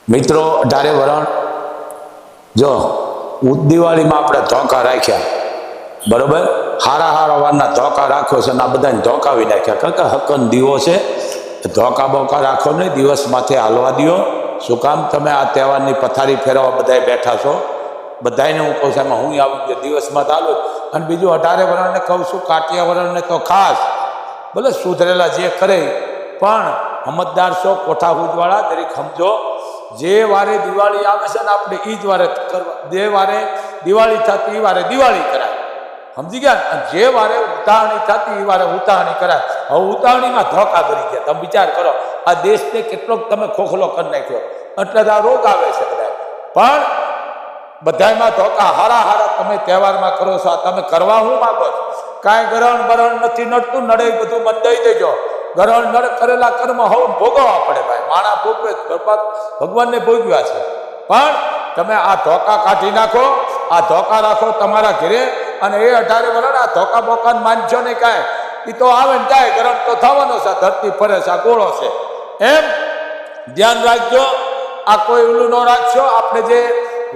મિત્રો 18 વરણ જો દિવાળીમાં આપણે ધોકા રાખ્યા, બરોબર, હારા હારા વારના ધોકા રાખો છે અને આ બધાને ધોકાવી નાખ્યા. કારણ કે હકન દીવો છે, ધોકા બોકા રાખો નહીં, દિવસ માથે હાલવા દો. શું કામ? તમે આ તહેવારની પથારી ફેરવા બધા બેઠા છો, બધાને હું કહું છું એમાં હું આવી ગયો દિવસમાં ચાલુ. અને બીજું 18 વરણને કહું છું, કાટિયા વરણને તો ખાસ ભલે સુધરેલા જે કરે પણ સમજદાર છો, કોઠા હુજવાળા દરેક સમજો. જે વારે દિવાળી આવે છે ને આપણે એ જ વારે કરવા, જે વારે દિવાળી થતી એ વારે દિવાળી કરાય, સમજી ગયા? જે વારે ઉતાવણી થતી એ વારે ઉતાવણી કરાય. હવે ઉતાવણીમાં ધોકા ભરી ગયા. તમે વિચાર કરો, આ દેશને કેટલોક તમે ખોખલો કરી નાખ્યો, એટલે જ આ રોગ આવે છે બધા. પણ બધામાં ધોકા હારા હારા તમે તહેવારમાં કરો છો. આ તમે કરવા હું માંગો છો? કાંઈ ગરણ બરણ નથી નડતું, નડે બધું મન દઈ દેજો. ગરણ નડ કરેલા કર્મ હોવ ભોગવવા પડે ભાઈ. માણા ભોગવે, ભગવાનને ભોગવ્યા છે. પણ તમે આ ધોકા કાઢી નાખો, આ ધોકા રાખો તમારા ઘરે. અને એ 18 વરણ આ ધોકા બોકાને માનજો નહીં કાંઈ, એ તો આવે ને જાય, ગરણ તો થવાનો છે, ધરતી ફરે છે, આ ગોળો છે. એમ ધ્યાન રાખજો, આ કોઈ ઓલું ન રાખશો. આપણે જે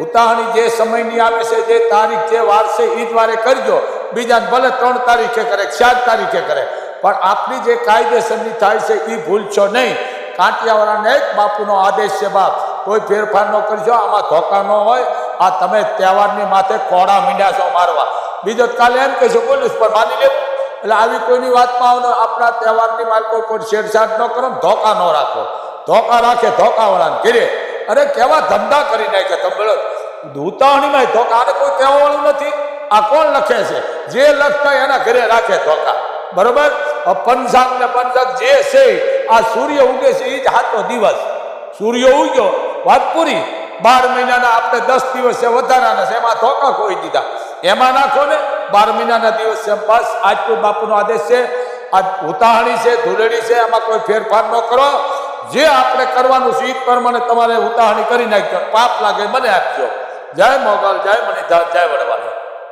ઉતાવળી જે સમયની આવે છે, જે તારીખ જે વાર છે એ જ વારે કરજો. બીજાને ભલે 3 તારીખે કરે, 4 તારીખે કરે, પણ આપણી જે કાયદેસરની થાય છે એ ભૂલશો નહીં. કાંટિયાવાળાને જ બાપુનો આદેશ છે, બાપ કોઈ ફેરફાર ન કરશો. આમાં ધોકા ન હોય. આ તમે તહેવારની માથે કોડા મીંડ્યા છો મારવા. બીજો કાલે એમ કહેશો પોલીસ પર માની લેવું. એટલે આવી કોઈની વાતમાં આવો. આપણા તહેવારની માર કોઈ છેડછાડ ન કરો, ધોકા ન રાખો. ધોકા રાખે ધોકાવાળાને ઘેરે. અરે કેવા ધંધા કરી નાખે તમે બોલો. ઉતાવળીમાં ધોકા, આને કોઈ કહેવાવાળું નથી. આ કોણ લખે છે? જે લખતા એના ઘરે રાખે ધોકા, બરોબર. પંચાંગ ને પંચાંગ જે છે, આ સૂર્ય ઉગે છે એ જ હાથો દિવસ. સૂર્ય ઉગ્યો, વાત પૂરી. 12 મહિનાના આપણે 10 દિવસ છે વધારાના છે, એમાં ધોકા ખોઈ દીધા. એમાં નાખો ને 12 મહિનાના દિવસ છે, બસ આજનું બાપુનો આદેશ છે. આ ઉતાવળી છે, ધૂળેડી છે, એમાં કોઈ ફેરફાર ન કરો. જે આપણે કરવાનું છે એ પ્રમાણે તમારે ઉતાવળી કરી નાખજો. પાપ લાગે મને આપજો. જય મોગલ, જય મણિધર, જય વડવાણી.